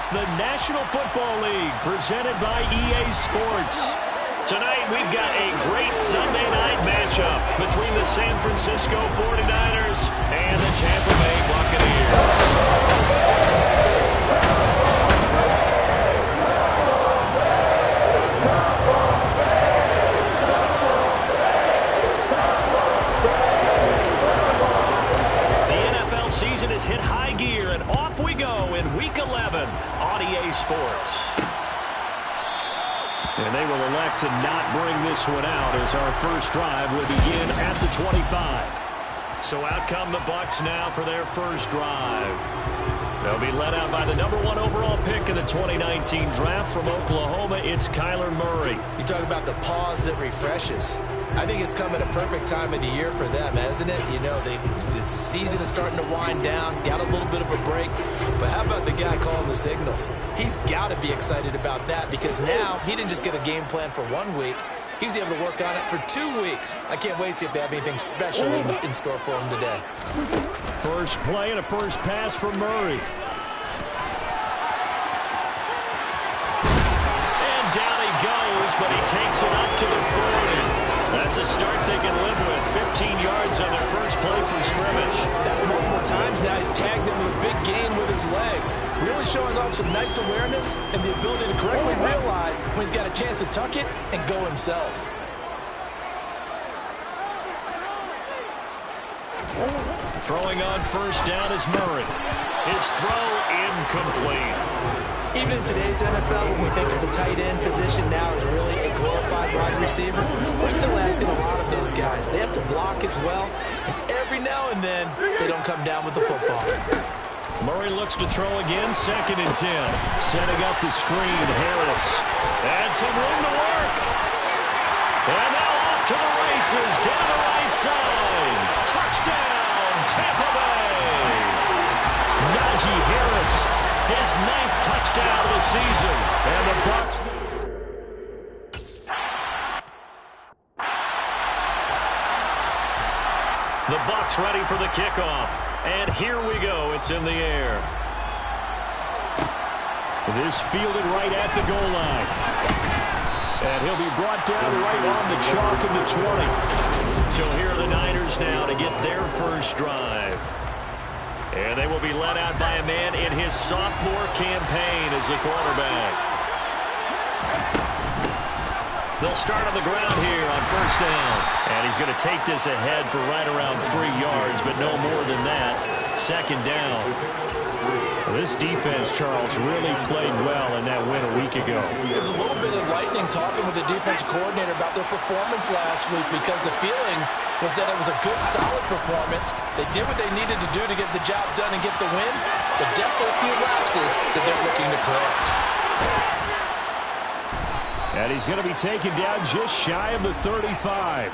It's the National Football League presented by EA Sports. Tonight we've got a great Sunday night matchup between the San Francisco 49ers and the Tampa Bay Buccaneers. Season has hit high gear, and off we go in Week 11 on EA Sports. And they will elect to not bring this one out as our first drive will begin at the 25. So out come the Bucs now for their first drive. They'll be led out by the #1 overall pick in the 2019 draft from Oklahoma. It's Kyler Murray. You talk about the pause that refreshes. I think it's come at a perfect time of the year for them, hasn't it? You know, the season is starting to wind down, got a little bit of a break. But how about the guy calling the signals? He's got to be excited about that because now he didn't just get a game plan for 1 week. He's able to work on it for 2 weeks. I can't wait to see if they have anything special in store for him today. First play and a first pass for Murray. And down he goes, but he takes it up to the 40. That's a start they can live with. 15 yards on their first play from scrimmage. That's multiple times now. He's tagged him with a big gain with his legs. Really showing off some nice awareness and the ability to correctly realize when he's got a chance to tuck it and go himself. Throwing on first down is Murray. His throw incomplete. Even in today's NFL, when we think of the tight end position now as really a glorified wide receiver, we're still asking a lot of those guys. They have to block as well, and every now and then, they don't come down with the football. Murray looks to throw again, 2nd and 10. Setting up the screen, Harris. And some room to work. And now off to the races, down the right side. Touchdown, Tampa Bay. Najee Harris. His 9th touchdown of the season. And the Bucs. The Bucs ready for the kickoff. And here we go. It's in the air. This fielded right at the goal line. And he'll be brought down right on the chalk of the 20. So here are the Niners now to get their first drive. And they will be led out by a man in his sophomore campaign as the quarterback. They'll start on the ground here on first down. And he's going to take this ahead for right around 3 yards, but no more than that. 2nd down. This defense, Charles, really played well in that win a week ago. It was a little bit enlightening talking with the defensive coordinator about their performance last week because the feeling was that it was a good, solid performance. They did what they needed to do to get the job done and get the win, but definitely a few lapses that they're looking to correct. And he's going to be taken down just shy of the 35.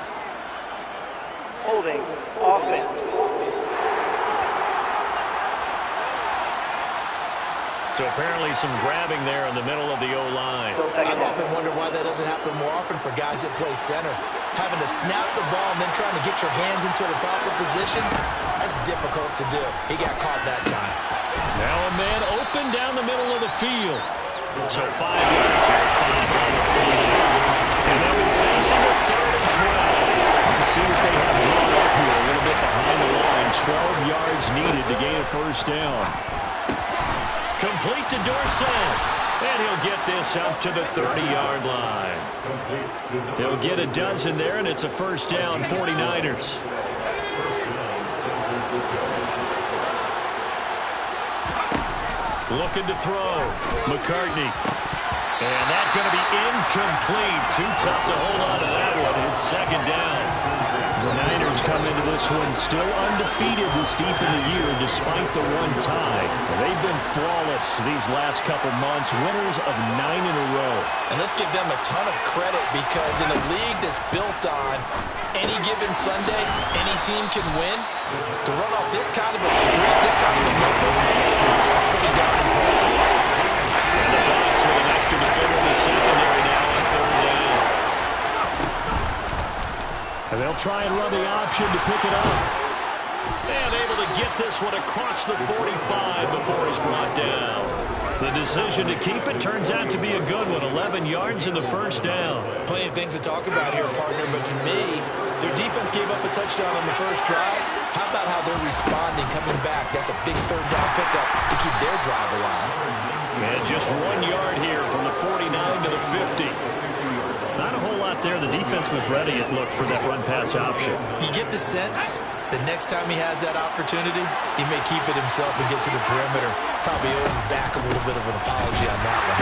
Holding offense. So apparently some grabbing there in the middle of the O-line. I've often wondered why that doesn't happen more often for guys that play center. Having to snap the ball and then trying to get your hands into the proper position, that's difficult to do. He got caught that time. Now a man open down the middle of the field. So 5 yards here, 5 on the field. And they'll be facing the 3rd and 12. Let's see what they have drawn up here a little bit behind the line. 12 yards needed to gain a first down. Complete to Dorsett. And he'll get this up to the 30-yard line. He'll get a dozen there, and it's a first down, 49ers. Looking to throw. McCartney. And that's going to be incomplete. Too tough to hold on to that one. It's 2nd down. The Niners come into this one still undefeated this deep in the year despite the one tie. They've been flawless these last couple months, winners of 9 in a row. And let's give them a ton of credit because in a league that's built on any given Sunday, any team can win. To run off this kind of a streak, this kind of a number, that's pretty darn impressive. And the Bucs with an extra defender in the secondary now on 3rd down. And they'll try and run the option to pick it up. And able to get this one across the 45 before he's brought down. The decision to keep it turns out to be a good one. 11 yards in the first down. Plenty of things to talk about here, partner, but to me, their defense gave up a touchdown on the first drive. How about how they're responding, coming back? That's a big third down pickup to keep their drive alive. And just 1 yard here from the 49 to the 50. Not a whole lot there. The defense was ready, it looked, for that run-pass option. You get the sense that next time he has that opportunity, he may keep it himself and get to the perimeter. Probably owes his back a little bit of an apology on that one.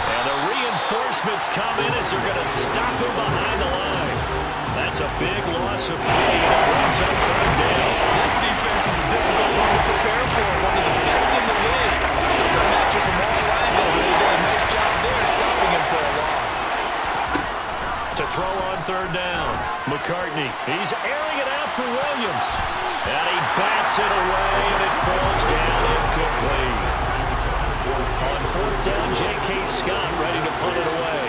And the reinforcements come in as they're going to stop him behind the line. That's a big loss of 3, and it brings up third down. This defense is a difficult one to prepare for, one of the best in the league. They'll come at you from all angles, and they did a nice job there stopping him for a loss. To throw on third down, McCartney. He's airing it out for Williams. And he bats it away, and it falls down incomplete. On fourth down, J.K. Scott ready to punt it away.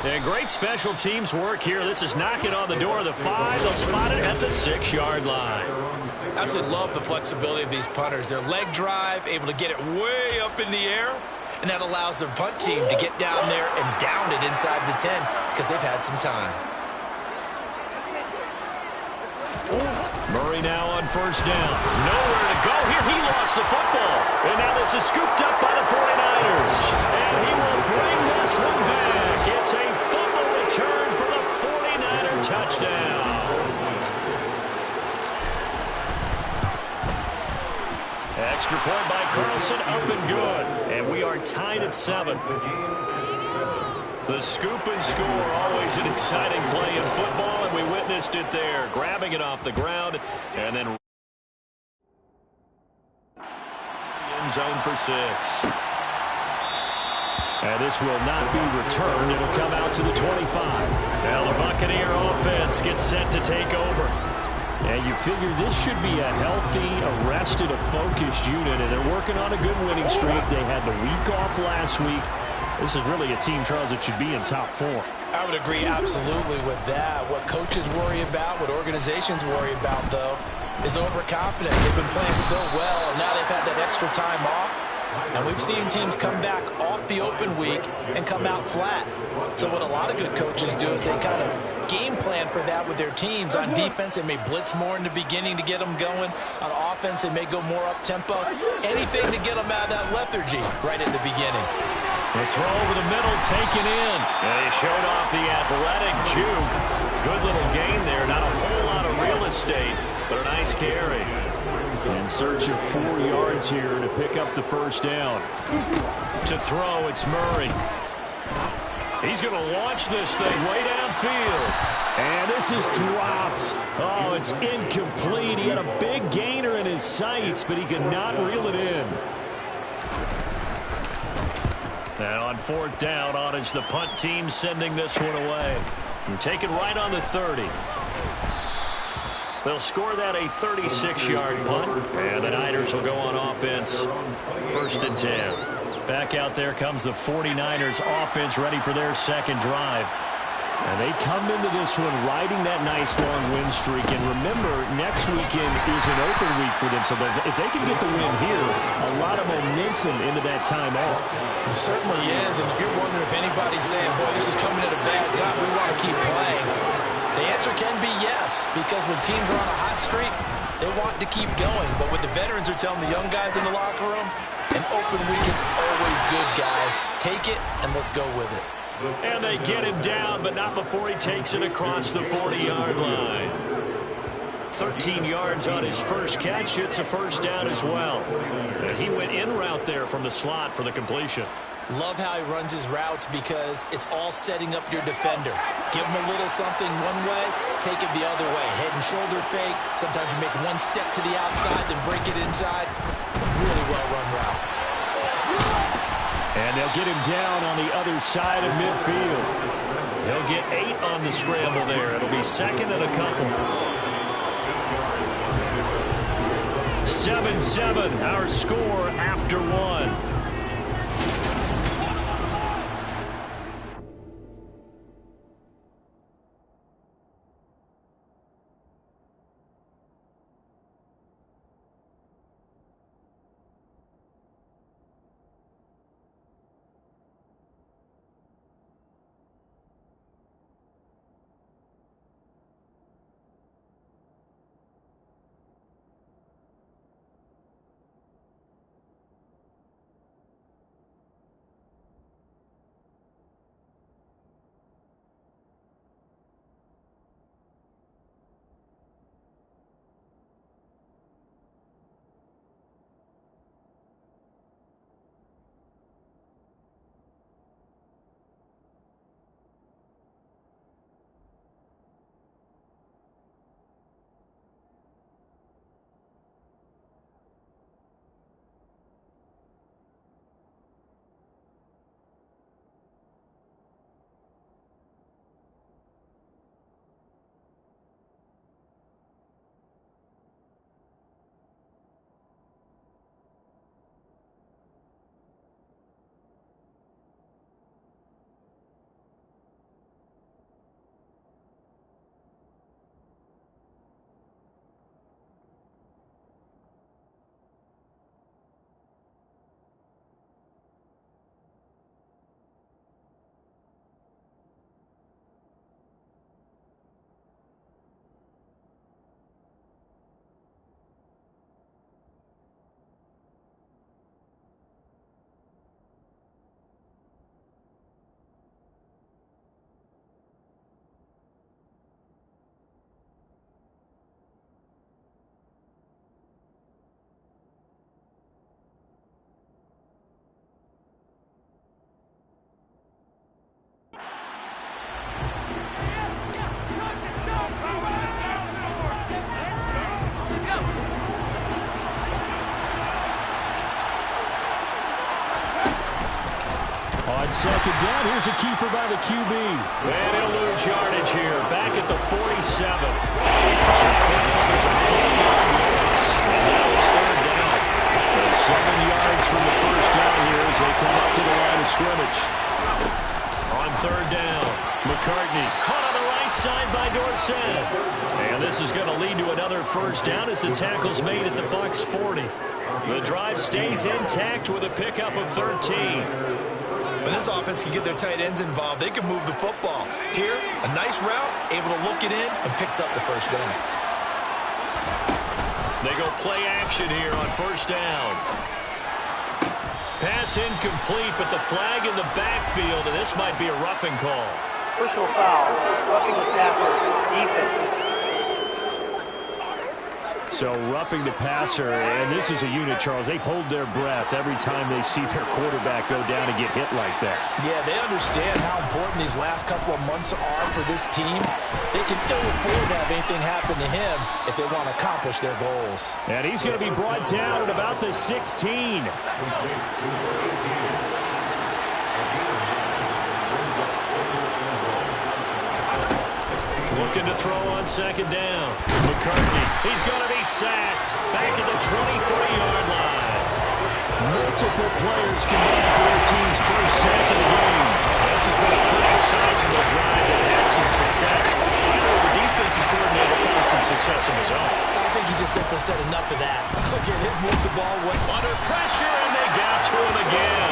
And great special teams work here. This is knocking on the door of the 5. They'll spot it at the 6-yard line. Absolutely love the flexibility of these punters. Their leg drive, able to get it way up in the air, and that allows their punt team to get down there and down it inside the 10 because they've had some time. Murray now on first down. Nowhere to go here. He lost the football. And now this is scooped up by the 49ers. And he will bring this one back. It's a fumble return for the 49er touchdown. Extra point by Carlson, up and good. And we are tied at 7. The scoop and score, always an exciting play in football, and we witnessed it there. Grabbing it off the ground, and then end zone for 6. And this will not be returned. It'll come out to the 25. Now the Buccaneer offense gets set to take over. And you figure this should be a healthy, arrested, a focused unit, and they're working on a good winning streak. They had the week off last week. This is really a team, Charles, that should be in top 4. I would agree absolutely with that. What coaches worry about, what organizations worry about, though, is overconfidence. They've been playing so well, and now they've had that extra time off. And we've seen teams come back off the open week and come out flat. So what a lot of good coaches do is they kind of game plan for that with their teams. On defense, they may blitz more in the beginning to get them going. On offense, they may go more up-tempo. Anything to get them out of that lethargy right at the beginning. The throw over the middle, taken in. And he showed off the athletic juke. Good little gain there. Not a whole lot of real estate, but a nice carry. In search of 4 yards here to pick up the first down. To throw, it's Murray. He's going to launch this thing way downfield. And this is dropped. Oh, it's incomplete. He had a big gainer in his sights, but he could not reel it in. And on fourth down, on is the punt team sending this one away. And taken right on the 30. They'll score that a 36-yard punt. And the Niners will go on offense. 1st and 10. Back out there comes the 49ers offense ready for their second drive. And they come into this one riding that nice long win streak. And remember, next weekend is an open week for them. So if they can get the win here, a lot of momentum into that time off. It certainly is. And if you're wondering if anybody's saying, boy, this is coming at a bad time, we want to keep playing, the answer can be yes. Because when teams are on a hot streak, they want to keep going. But what the veterans are telling the young guys in the locker room, an open week is always good, guys. Take it, and let's go with it. And they get him down, but not before he takes it across the 40-yard line. 13 yards on his first catch. It's a first down as well. And he went in route there from the slot for the completion. Love how he runs his routes because it's all setting up your defender. Give him a little something one way, take it the other way. Head and shoulder fake. Sometimes you make one step to the outside, then break it inside. Really well-run route. And they'll get him down on the other side of midfield. He'll get 8 on the scramble there. It'll be second and a couple. 7-7, our score after 1. On second down, here's a keeper by the QB. And he'll lose yardage here, back at the 47. Check that up as a 4-yard loss. And now it's third down. So 7 yards from the first down here as they come up to the line of scrimmage. On third down, McCartney caught on the right side by Dorsett. And this is going to lead to another first down as the tackle's made at the Bucs 40. The drive stays intact with a pickup of 13. When this offense can get their tight ends involved, they can move the football. Here, a nice route, able to look it in, and picks up the first down. They go play action here on first down. Pass incomplete, but the flag in the backfield, and this might be a roughing call. Personal foul, roughing the passer, defense. So roughing the passer, and this is a unit, Charles. They hold their breath every time they see their quarterback go down and get hit like that. Yeah, they understand how important these last couple of months are for this team. They can ill afford to have anything happen to him if they want to accomplish their goals. And he's going to be brought down at about the 16. Looking to throw on second down. McCartney, he's going to be sacked. Back at the 23-yard line. Multiple players combined for their team's first sack of the game. This has been a pretty sizable drive that had some success. Finally, the defensive coordinator found some success of his own. I think he just simply said enough of that. Look at him move the ball. Under pressure, and they got to him again.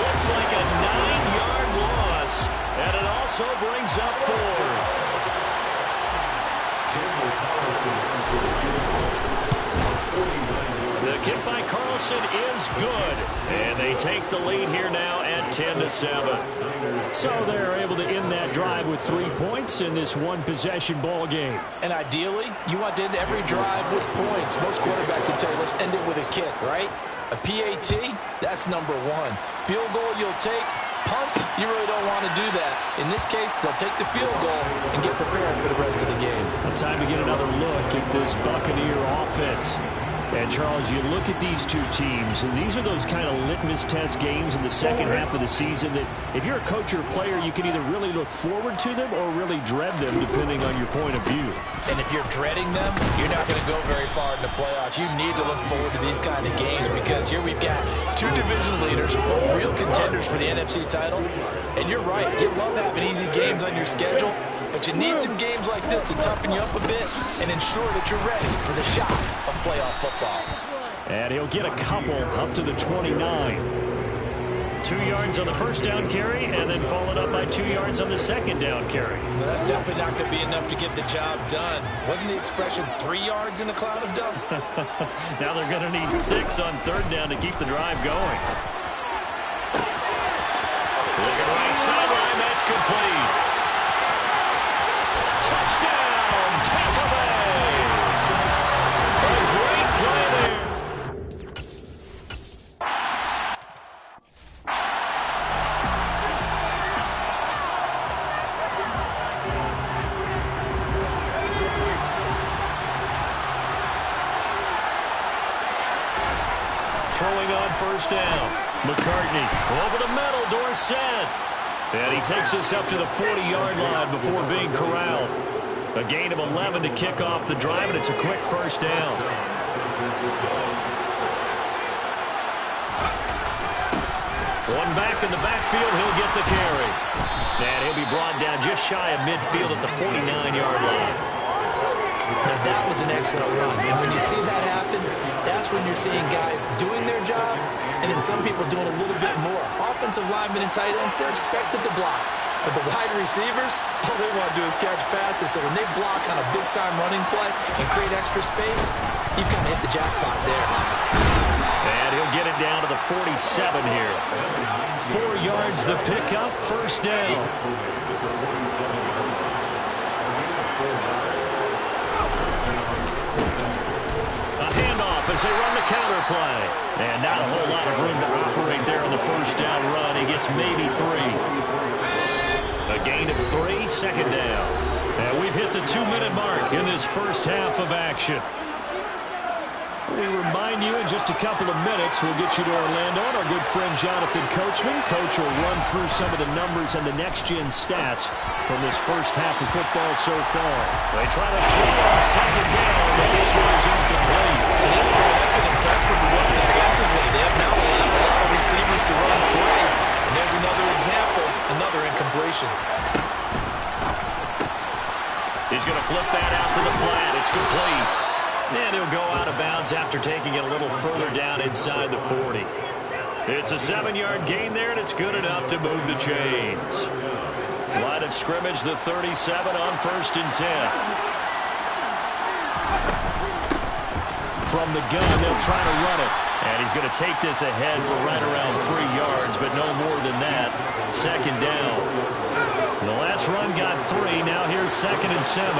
Looks like a 9-yard loss, and it also brings up 4. The kick by Carlson is good, and they take the lead here now at 10-7. So they're able to end that drive with 3 points in this one-possession ball game. And ideally, you want to end every drive with points. Most quarterbacks will tell you, let's end it with a kick, right? A PAT, that's number 1. Field goal you'll take. Punts, you really don't want to do that. In this case, they'll take the field goal and get prepared for the rest of the game. Time to get another look at this Buccaneer offense. And, Charles, you look at these two teams, and these are those kind of litmus test games in the second half of the season that if you're a coach or a player, you can either really look forward to them or really dread them, depending on your point of view. And if you're dreading them, you're not going to go very far in the playoffs. You need to look forward to these kind of games because here we've got 2 division leaders, both real contenders for the NFC title. And you're right, you love having easy games on your schedule, but you need some games like this to toughen you up a bit and ensure that you're ready for the shot of playoff football. And he'll get a couple up to the 29. 2 yards on the first down carry, and then followed up by 2 yards on the second down carry. Well, that's definitely not going to be enough to get the job done. Wasn't the expression 3 yards in a cloud of dust? Now they're going to need 6 on third down to keep the drive going. Looking right sideline, that's complete. Touchdown, Tampa Bay. A great play there. Throwing on first down. McCartney over the middle, Dorsett. And he takes us up to the 40-yard line before being corralled. A gain of 11 to kick off the drive, and it's a quick first down. One back in the backfield, he'll get the carry. And he'll be brought down just shy of midfield at the 49-yard line. Now, that was an excellent run. And when you see that happen, that's when you're seeing guys doing their job and then some people doing a little bit more. Offensive linemen and tight ends, they're expected to block. But the wide receivers, all they want to do is catch passes. So when they block on a big-time running play and create extra space, you've kind of hit the jackpot there. And he'll get it down to the 47 here. 4 yards the pickup, first down. A handoff as they run the counter play. And not a whole lot of room to operate there on the first down run. He gets maybe 3. A gain of 3, second down. And we've hit the 2-minute mark in this first half of action. We remind you in just a couple of minutes, we'll get you to Orlando and our good friend Jonathan Coachman. Coach will run through some of the numbers and the next-gen stats from this first half of football so far. They try to throw on second down, but this one is incomplete. To this point, I've been impressed with the work defensively. They have now allowed a lot of receivers to run free. And there's another example, another incompletion. He's going to flip that out to the flat. It's complete. And he'll go out of bounds after taking it a little further down inside the 40. It's a 7-yard gain there, and it's good enough to move the chains. Line of scrimmage, the 37 on 1st and 10. From the gun, they'll try to run it. And he's going to take this ahead for right around 3 yards, but no more than that. 2nd down. The last run got 3. Now here's 2nd and 7.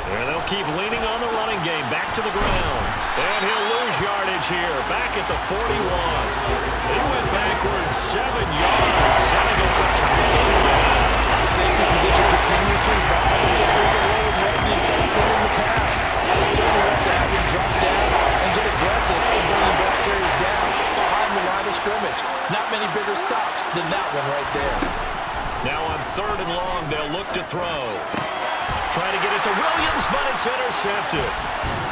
And they'll keep leaning on the running game. Back to the ground. And he'll lose yardage here. Back at the 41. He went backwards 7 yards. Setting up a tough 3rd down. The safety position continues to evolve. It's a bigger role in run defense than in the past. They certainly have to have him drop down and get aggressive in bringing back carries down behind the line of scrimmage. Not many bigger stops than that one right there. Now on 3rd and long, they'll look to throw. Trying to get it to Williams, but it's intercepted.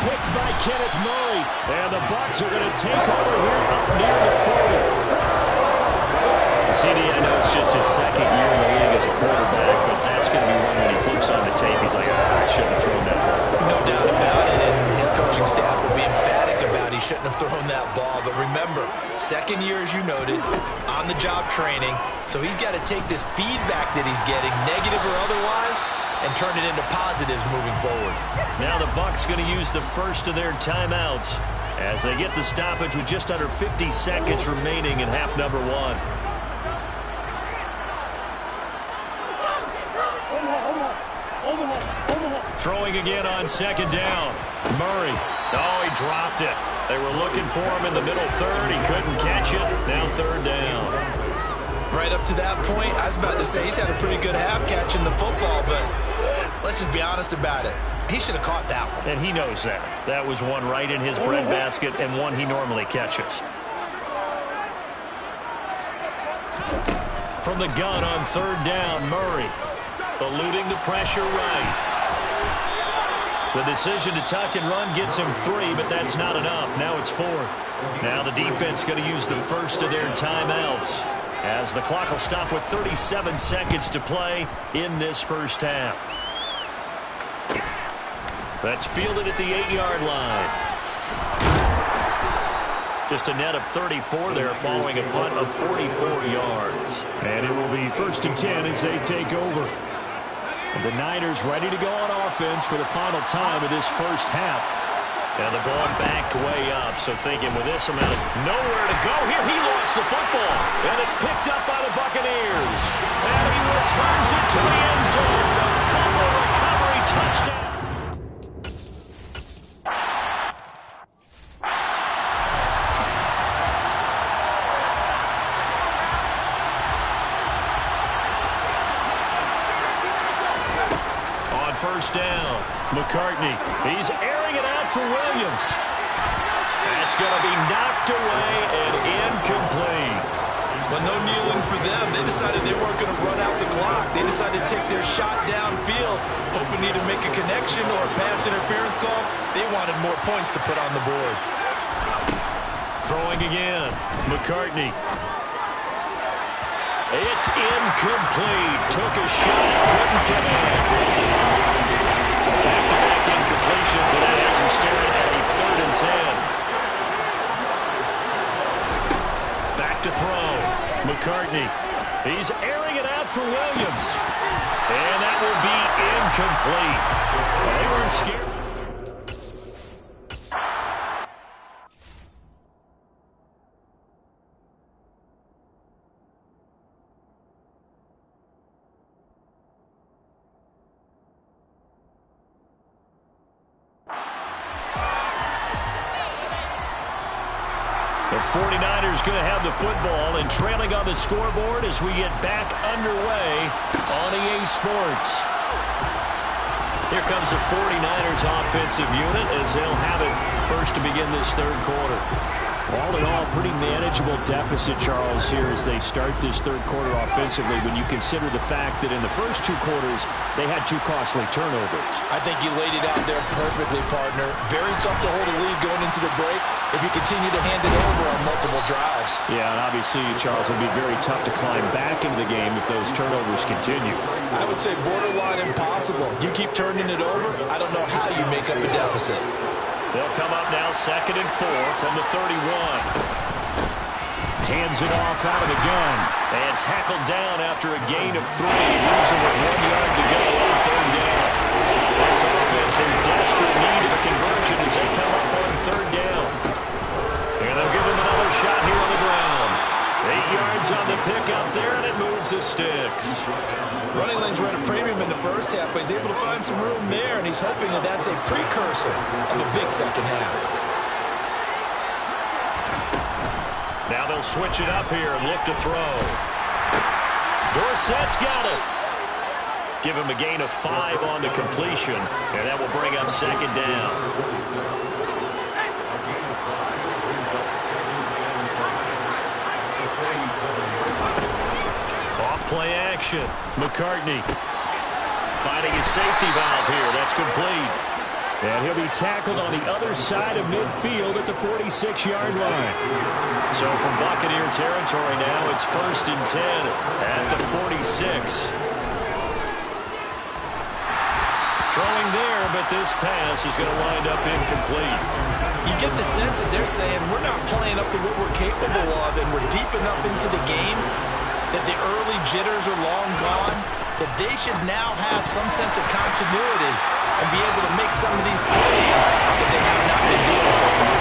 Picked by Kenneth Murray. And the Bucs are going to take over here up near the 40. CD, I know it's just his 2nd year in the league as a quarterback, but that's going to be one when he flips on the tape. He's like, I shouldn't have thrown that ball. No doubt about it, and his coaching staff will be emphatic about he shouldn't have thrown that ball. But remember, 2nd year, as you noted, on-the-job training, so he's got to take this feedback that he's getting, negative or otherwise, and turn it into positives moving forward. Now the Bucs going to use the first of their timeouts as they get the stoppage with just under 50 seconds remaining in half number 1. Throwing again on 2nd down. Murray. Oh, he dropped it. They were looking for him in the middle 3rd. He couldn't catch it. Now 3rd down. Right up to that point, I was about to say he's had a pretty good half catching the football, but let's just be honest about it. He should have caught that one. And he knows that. That was one right in his breadbasket and one he normally catches. From the gun on 3rd down, Murray. Eluding the pressure right. The decision to tuck and run gets him 3, but that's not enough. Now it's 4th. Now the defense going to use the first of their timeouts, as the clock will stop with 37 seconds to play in this first half. That's fielded at the 8-yard line. Just a net of 34 there following a punt of 44 yards. And it will be 1st and 10 as they take over. And the Niners ready to go on offense for the final time of this first half. And the ball backed way up, so thinking with this amount of nowhere to go here, he lost the football. And it's picked up by the Buccaneers. And he returns it to the end zone. A fumble recovery touchdown. On 1st down, McCartney. He's airing it out for Williams. That's going to be knocked away and incomplete. Well, no kneeling for them. They decided they weren't going to run out the clock. They decided to take their shot downfield, hoping to either make a connection or a pass interference call. They wanted more points to put on the board. Throwing again, McCartney. It's incomplete. Took a shot, couldn't connect. So back-to-back incompletions, and that has him staring at a 3rd and 10. Back to throw. McCartney. He's airing it out for Williams. And that will be incomplete. They weren't scared. The 49ers going to have the football and trailing on the scoreboard as we get back underway on EA Sports. Here comes the 49ers offensive unit as they'll have it first to begin this third quarter. All in all, pretty manageable deficit, Charles, here as they start this third quarter offensively when you consider the fact that in the first two quarters, they had two costly turnovers. I think you laid it out there perfectly, partner. Very tough to hold a lead going into the break if you continue to hand it over on multiple drives. Yeah, and obviously, Charles, it'll be very tough to climb back into the game if those turnovers continue. I would say borderline impossible. You keep turning it over, I don't know how you make up a deficit. They'll come up now 2nd and 4 from the 31. Hands it off out of the gun. And tackled down after a gain of 3. Leaves him with 1 yard to go on third down. This offense in desperate need of a conversion as they come up on third down. And they'll give him another shot here on the ground. 8 yards on the pick out there, and it moves the sticks. Running lanes were at a premium in the first half, but he's able to find some room there, and he's hoping that that's a precursor of a big second half. Now they'll switch it up here and look to throw. Dorsett's got it. Give him a gain of 5 on the completion, and that will bring up second down. Play action. McCartney finding his safety valve here. That's complete. And he'll be tackled on the other side of midfield at the 46-yard line. So from Buccaneer territory now, it's 1st and 10 at the 46. Throwing there, but this pass is going to wind up incomplete. You get the sense that they're saying we're not playing up to what we're capable of, and we're deep enough into the game that the early jitters are long gone, that they should now have some sense of continuity and be able to make some of these plays that they have not been doing so far.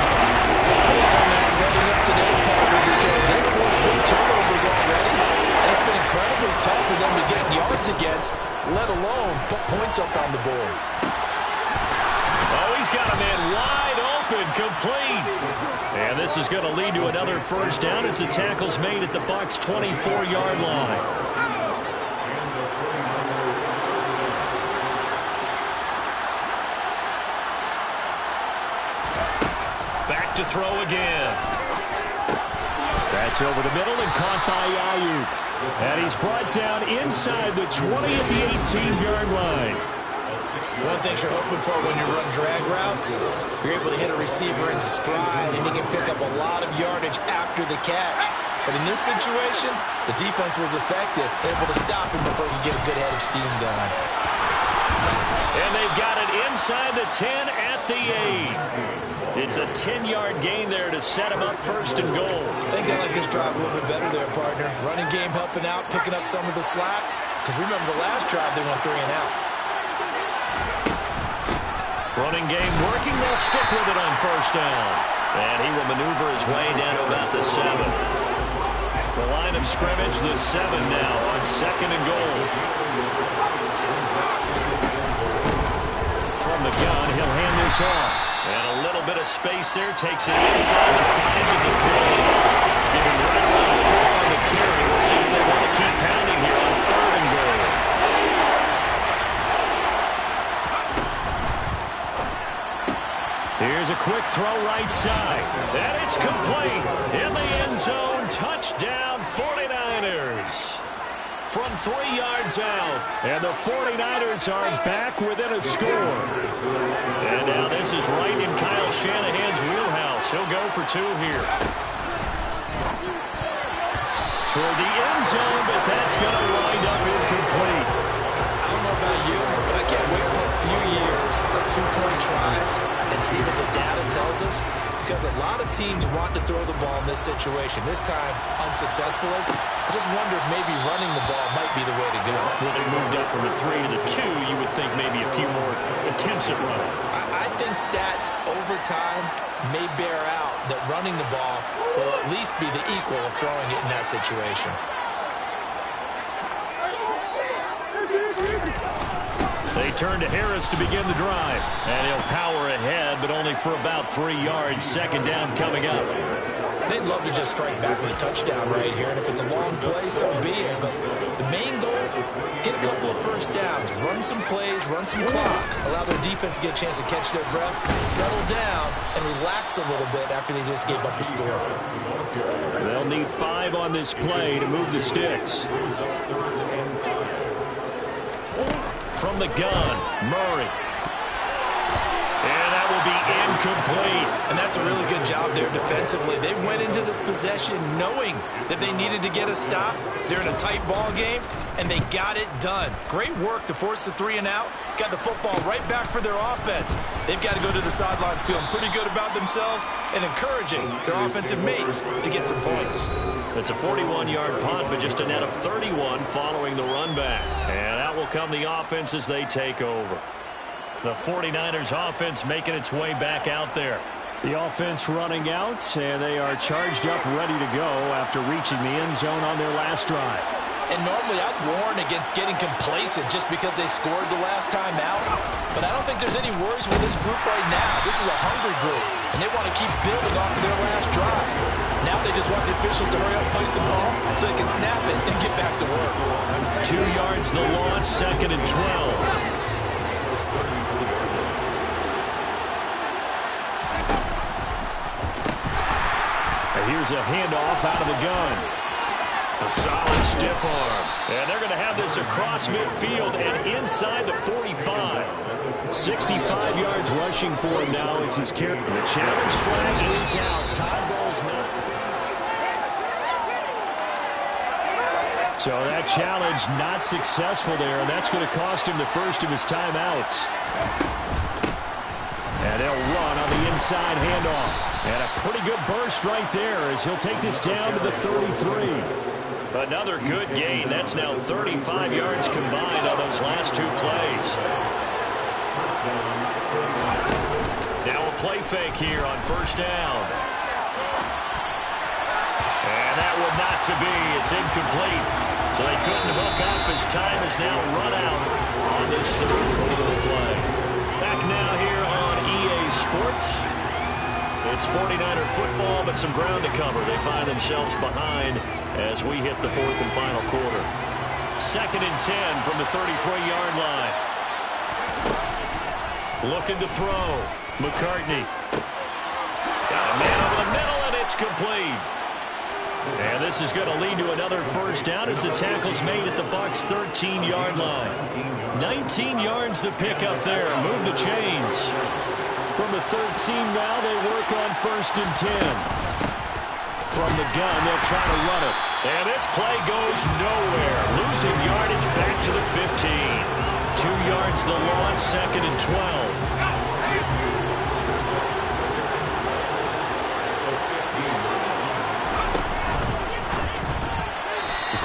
Based on that, running up today, partner, because they've forced big turnovers already, and it's been incredibly tough for them to get yards against, let alone put points up on the board. Oh, he's got a man wide open, complete. And this is going to lead to another first down as the tackle's made at the Bucs' 24-yard line. Back to throw again. That's over the middle and caught by Ayuk. And he's brought down inside the 20 at the 18-yard line. One thing you're hoping for when you run drag routes, you're able to hit a receiver in stride, and he can pick up a lot of yardage after the catch. But in this situation, the defense was effective, able to stop him before he could get a good head of steam going. And they've got it inside the 10 at the 8. It's a 10-yard gain there to set him up 1st and goal. I think they like this drive a little bit better there, partner. Running game helping out, picking up some of the slack. Because remember the last drive, they went 3 and out. Running game working. They'll stick with it on 1st down. And he will maneuver his way down to about the 7. The line of scrimmage, the 7 now on 2nd and goal. From the gun, he'll hand this off. And a little bit of space there. Takes it inside the 5 to the 3. Getting right around 4 on the carry. We'll see if they want to keep pounding here on 3rd and goal. Here's a quick throw right side. And it's complete. In the end zone. Touchdown 49ers. From 3 yards out. And the 49ers are back within a score. And now this is right in Kyle Shanahan's wheelhouse. He'll go for 2 here. Toward the end zone, but that's going to wind up incomplete. I don't know about you, but I can't wait for a few years of 2-point tries and see what the data tells us. Because a lot of teams want to throw the ball in this situation. This time, unsuccessfully. I just wonder if maybe running the ball might be the way to go. Well, they moved up from a 3 to the 2. You would think maybe a few more attempts at running. I think stats over time may bear out that running the ball will at least be the equal of throwing it in that situation. They turn to Harris to begin the drive. And he'll power ahead, but only for about 3 yards. 2nd down coming up. They'd love to just strike back with a touchdown right here. And if it's a long play, so be it. But the main goal, get a couple of first downs, run some plays, run some clock, allow their defense to get a chance to catch their breath, settle down, and relax a little bit after they just gave up the score. They'll need 5 on this play to move the sticks. From the gun, Murray. And that will be incomplete. And that's a really good job there defensively. They went into this possession knowing that they needed to get a stop. They're in a tight ball game, and they got it done. Great work to force the 3 and out. Got the football right back for their offense. They've got to go to the sidelines feeling pretty good about themselves and encouraging their offensive mates to get some points. It's a 41-yard punt, but just a net of 31 following the run back. And that will come the offense as they take over. The 49ers offense making its way back out there. The offense running out, and they are charged up, ready to go after reaching the end zone on their last drive. And normally I'd warn against getting complacent just because they scored the last time out. But I don't think there's any worries with this group right now. This is a hungry group, and they want to keep building off of their last drive. Now they just want the officials to hurry up and place the ball so they can snap it and get back to work. 2 yards the loss, 2nd and 12. Here's a handoff out of the gun. A solid stiff arm. And they're going to have this across midfield and inside the 45. 65 yards rushing for him now as he's carrying. The challenge flag is out. Tie ball's not. So that challenge not successful there, and that's going to cost him the first of his timeouts. And they'll run on the inside handoff. And a pretty good burst right there as he'll take this down to the 33. Another good gain. That's now 35 yards combined on those last 2 plays. Now a play fake here on first down. And that one not to be. It's incomplete. So they couldn't hook up as time is now run out on this 3rd quarter play. Back now here on EA Sports. It's 49er football, but some ground to cover. They find themselves behind as we hit the 4th and final quarter. 2nd and 10 from the 33-yard line. Looking to throw. McCartney. Got a man over the middle, and it's complete. And this is going to lead to another first down as the tackle's made at the Bucs' 13-yard line. 19 yards to pick up there. Move the chains. From the 13 now, they work on 1st and 10. From the gun, they'll try to run it. And this play goes nowhere. Losing yardage back to the 15. 2 yards the loss, 2nd and 12.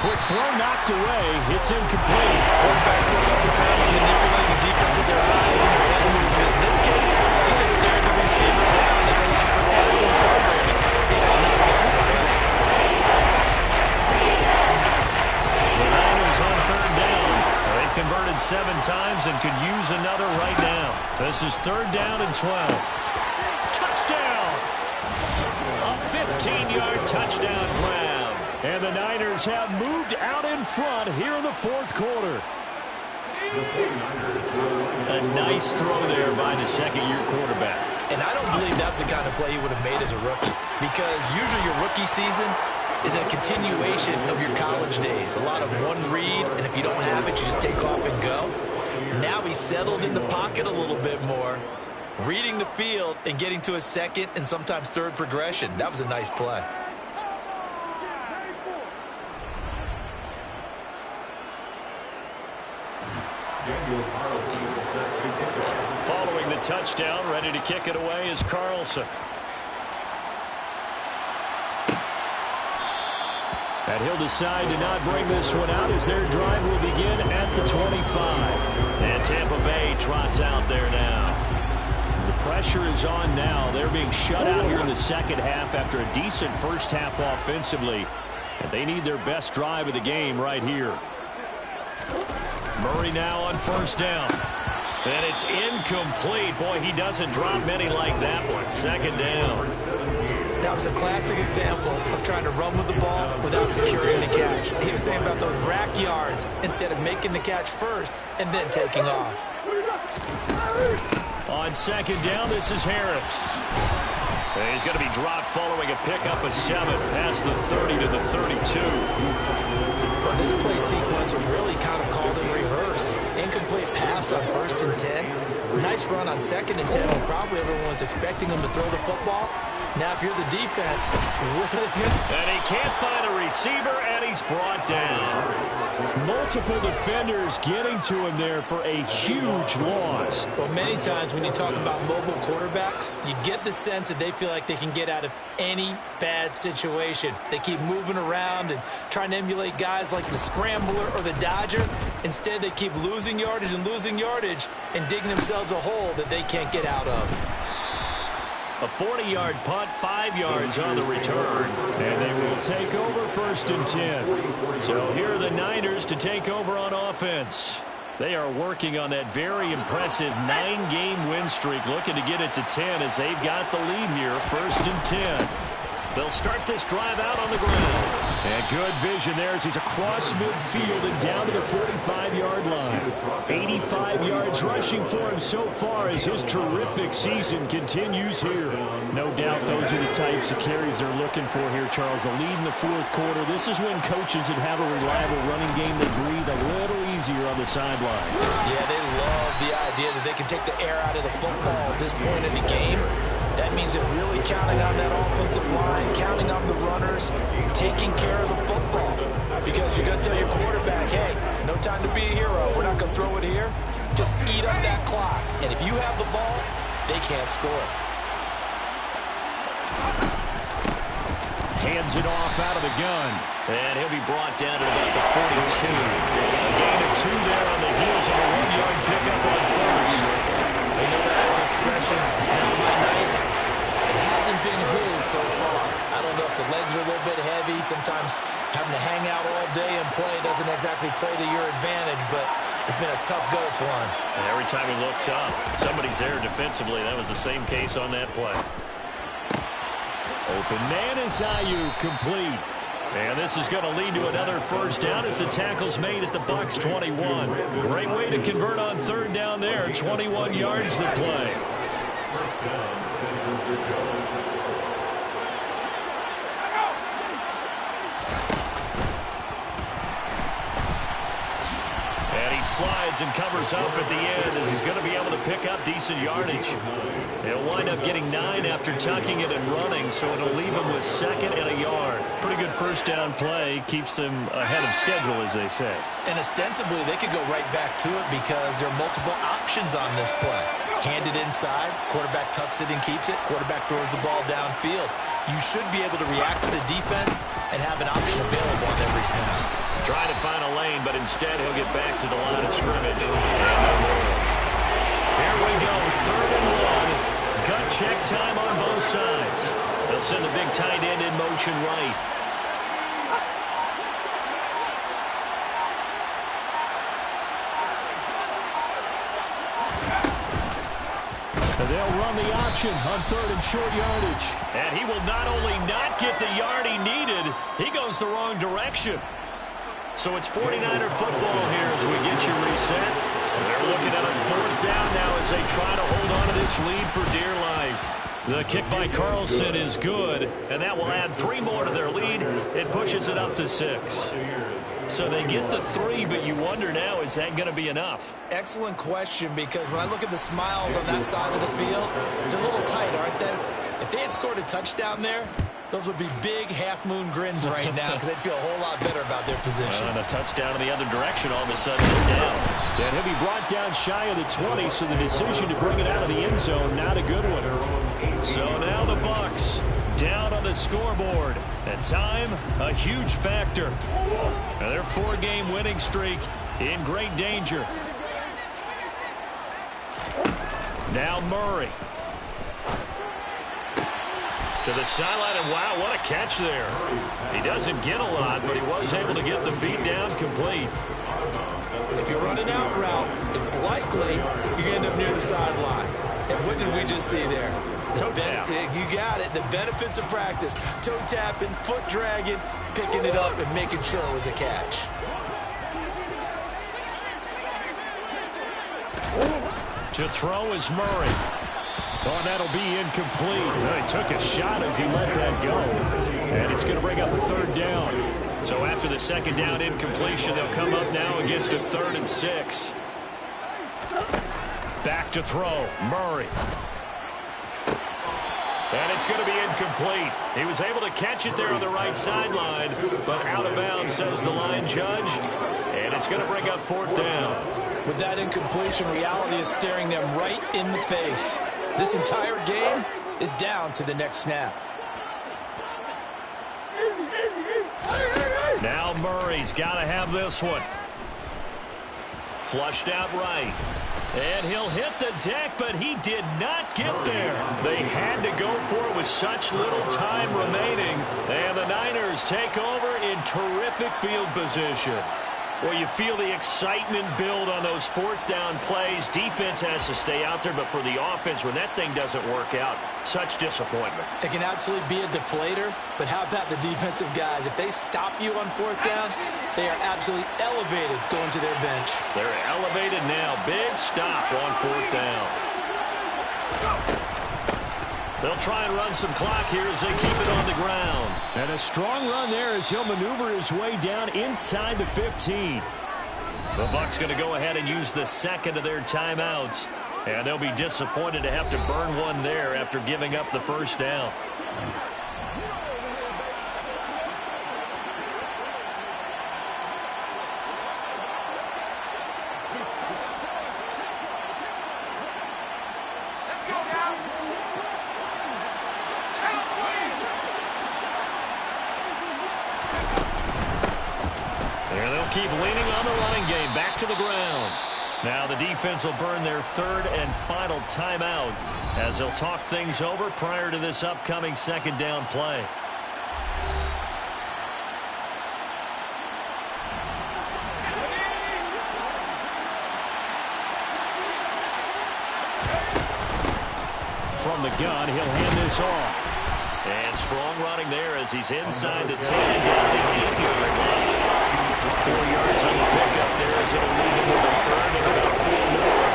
Quick throw knocked away. It's incomplete. Quarterbacks work all the time on manipulating the defense with their eyes and their head movement. In this case, they just stared the receiver down. They relied for excellent coverage. They did not get it right. The Niners on 3rd down. They've converted 7 times and could use another right now. This is 3rd down and 12. Touchdown! A 15-yard touchdown grab. And the Niners have moved out in front here in the 4th quarter. A nice throw there by the 2nd-year quarterback. And I don't believe that was the kind of play he would have made as a rookie, because usually your rookie season is a continuation of your college days. A lot of one read, and if you don't have it, you just take off and go. Now he's settled in the pocket a little bit more, reading the field and getting to a 2nd and sometimes 3rd progression. That was a nice play. Following the touchdown, ready to kick it away is Carlson. And he'll decide to not bring this one out as their drive will begin at the 25. And Tampa Bay trots out there now. The pressure is on now. They're being shut out here in the 2nd half after a decent first half offensively. And they need their best drive of the game right here. Murray now on 1st down. And it's incomplete. Boy, he doesn't drop many like that one. 2nd down. That That was a classic example of trying to run with the ball without securing the catch. He was saying about those rack yards instead of making the catch first and then taking off. On second down, this is Harris. He's going to be dropped following a pickup of 7 past the 30 to the 32. Well, this play sequence was really kind of called in reverse. Incomplete pass on 1st and 10. Nice run on 2nd and 10 when probably everyone was expecting him to throw the football. Now, if you're the defense, and he can't find a receiver, and he's brought down. Multiple defenders getting to him there for a huge loss. Well, many times when you talk about mobile quarterbacks, you get the sense that they feel like they can get out of any bad situation. They keep moving around and trying to emulate guys like the scrambler or the dodger. Instead, they keep losing yardage and digging themselves a hole that they can't get out of. A 40-yard punt, 5 yards on the return. And they will take over 1st and 10. So here are the Niners to take over on offense. They are working on that very impressive 9-game win streak, looking to get it to 10 as they've got the lead here, 1st and 10. They'll start this drive out on the ground. And good vision there as he's across midfield and down to the 45-yard line. 85 yards rushing for him so far as his terrific season continues here. No doubt those are the types of carries they're looking for here, Charles. The lead in the 4th quarter. This is when coaches that have a reliable running game, they breathe a little easier on the sideline. Yeah, they love the idea that they can take the air out of the football at this point in the game. That means they're really counting on that offensive line, counting on the runners, taking care of the football. Because you're going to tell your quarterback, hey, no time to be a hero. We're not going to throw it here. Just eat up that clock. And if you have the ball, they can't score. Hands it off out of the gun. And he'll be brought down at about the 42. A gain of 2 there on the heels of a 1-yard pickup on 1st. You know that old expression, it's not my night. It hasn't been his so far. I don't know if the legs are a little bit heavy. Sometimes having to hang out all day and play doesn't exactly play to your advantage, but it's been a tough go for him. And every time he looks up, somebody's there defensively. That was the same case on that play. Open man is Ayuk, complete. And this is going to lead to another 1st down as the tackle's made at the Bucs 21. Great way to convert on 3rd down there. 21 yards the play. San Francisco. And he slides and covers up at the end as he's going to be able to pick up decent yardage. He'll wind up getting 9 after tucking it and running, so it'll leave him with 2nd and a yard. Pretty good 1st down play. Keeps them ahead of schedule, as they say. And ostensibly, they could go right back to it because there are multiple options on this play. Handed inside, quarterback tucks it and keeps it, quarterback throws the ball downfield. You should be able to react to the defense and have an option available on every snap. Trying to find a lane, but instead he'll get back to the line of scrimmage. And no more. Here we go, 3rd and 1. Gut check time on both sides. They'll send the big tight end in motion right. They'll run the option on 3rd and short yardage. And he will not only not get the yard he needed, he goes the wrong direction. So it's 49er football here as we get you reset. They're looking at a 4th down now as they try to hold on to this lead for dear life. The kick by Carlson is good, and that will add 3 more to their lead. It pushes it up to 6. So they get the 3, but you wonder now, is that going to be enough? Excellent question, because when I look at the smiles on that side of the field, they're a little tight, aren't they? If they had scored a touchdown there, those would be big half-moon grins right now because they'd feel a whole lot better about their position. And a touchdown in the other direction, all of a sudden they're down. And he'll be brought down shy of the 20, so the decision to bring it out of the end zone, not a good one. So now the Bucs down on the scoreboard. And time, a huge factor. And their 4-game winning streak in great danger. Now Murray. To the sideline, and wow, what a catch there. He doesn't get a lot, but he was able to get the feet down complete. If you're running out route, it's likely you're going to end up near the sideline. And what did we just see there? Toe tap. You got it. The benefits of practice. Toe tapping, foot dragging, picking it up, and making sure it was a catch. To throw is Murray. Oh, that'll be incomplete. He took a shot as he let that go. And it's going to bring up a 3rd down. So after the 2nd down incompletion, they'll come up now against a 3rd and 6. Back to throw. Murray. And it's going to be incomplete. He was able to catch it there on the right sideline, but out of bounds, says the line judge. And it's going to bring up 4th down. With that incompletion, reality is staring them right in the face. This entire game is down to the next snap. Now Murray's got to have this one. Flushed out right. And he'll hit the deck, but he did not get there. They had to go for it with such little time remaining. And the Niners take over in terrific field position. Well, you feel the excitement build on those 4th down plays. Defense has to stay out there, but for the offense, when that thing doesn't work out, such disappointment. It can absolutely be a deflator, but how about the defensive guys? If they stop you on 4th down, they are absolutely elevated going to their bench. They're elevated now. Big stop on 4th down. They'll try and run some clock here as they keep it on the ground. And a strong run there as he'll maneuver his way down inside the 15. The Bucs going to go ahead and use the 2nd of their timeouts. And they'll be disappointed to have to burn one there after giving up the 1st down. Keep leaning on the running game. Back to the ground. Now the defense will burn their 3rd and final timeout as they'll talk things over prior to this upcoming 2nd down play. From the gun, he'll hand this off. And strong running there as he's inside the 10 and down the 8-yard line. 4 yards on the pickup there as it'll leave him with a 3rd and about 4 more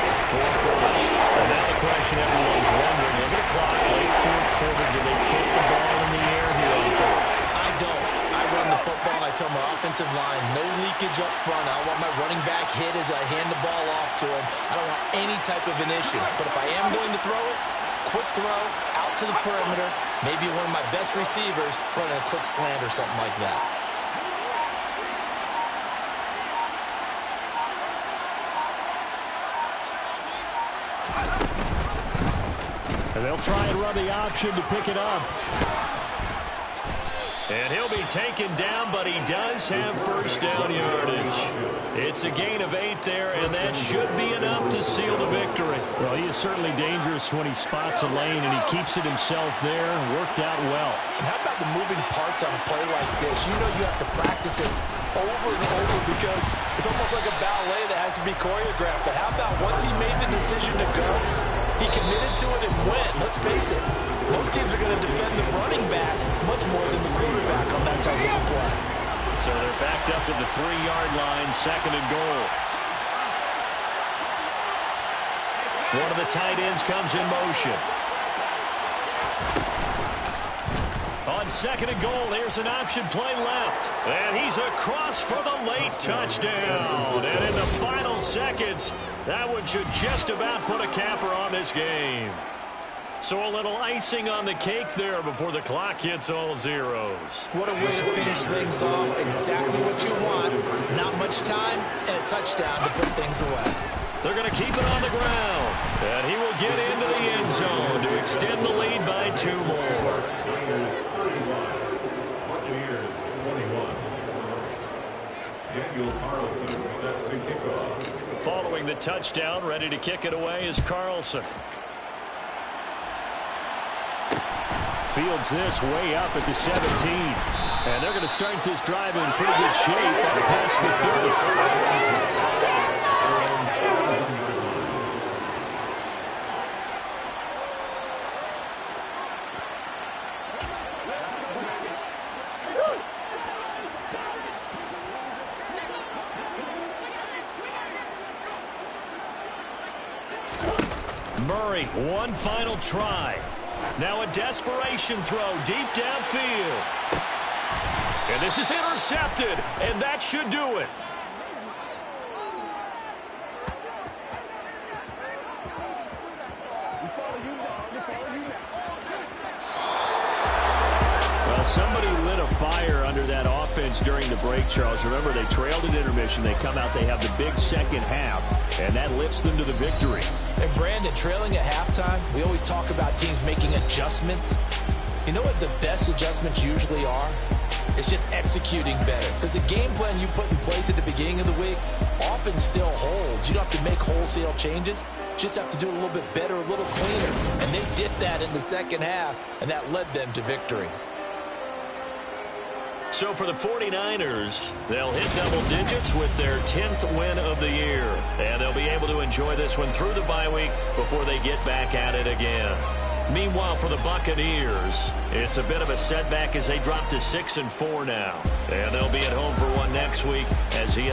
for 1st. And now the question everyone's wondering, look at the clock, late 4th quarter, do they put the ball in the air here on 4th? I don't. I run the football and I tell my offensive line, no leakage up front. I want my running back hit as I hand the ball off to him. I don't want any type of an issue. But if I am going to throw it, quick throw, out to the perimeter, maybe one of my best receivers running a quick slant or something like that. And they'll try and run the option to pick it up. And he'll be taken down, but he does have 1st down yardage. It's a gain of 8 there, and that should be enough to seal the victory. Well, he is certainly dangerous when he spots a lane, and he keeps it himself there. Worked out well. And how about the moving parts on a play like this? You know you have to practice it over and over because it's almost like a ballet that has to be choreographed. But how about once he made the decision to go, he committed to it and went. Let's face it, most teams are going to defend the running back much more than the quarterback on that type of a play. So they're backed up to the 3-yard line, 2nd and goal. One of the tight ends comes in motion. On 2nd and goal, there's an option play left. And he's across for the late touchdown. And in the final seconds, that one should just about put a capper on this game. So a little icing on the cake there before the clock hits all zeros. What a way to finish things off. Exactly what you want. Not much time and a touchdown to put things away. They're going to keep it on the ground. And he will get into the end zone to extend the lead by 2 more. Following the touchdown, ready to kick it away is Carlson. Fields this way up at the 17. And they're going to start this drive in pretty good shape past the 30. Murray, one final try. Now a desperation throw deep downfield. And this is intercepted, and that should do it. Well, somebody lit a fire under that offense during the break, Charles. Remember, they trailed at intermission. They come out, they have the big second half, and that lifts them to the victory. And Brandon, trailing at halftime, we always talk about teams making adjustments. You know what the best adjustments usually are? It's just executing better. Because the game plan you put in place at the beginning of the week often still holds. You don't have to make wholesale changes. You just have to do it a little bit better, a little cleaner. And they did that in the second half, and that led them to victory. So for the 49ers, they'll hit double digits with their 10th win of the year. And they'll be able to enjoy this one through the bye week before they get back at it again. Meanwhile, for the Buccaneers, it's a bit of a setback as they drop to 6-4 now. And they'll be at home for one next week as he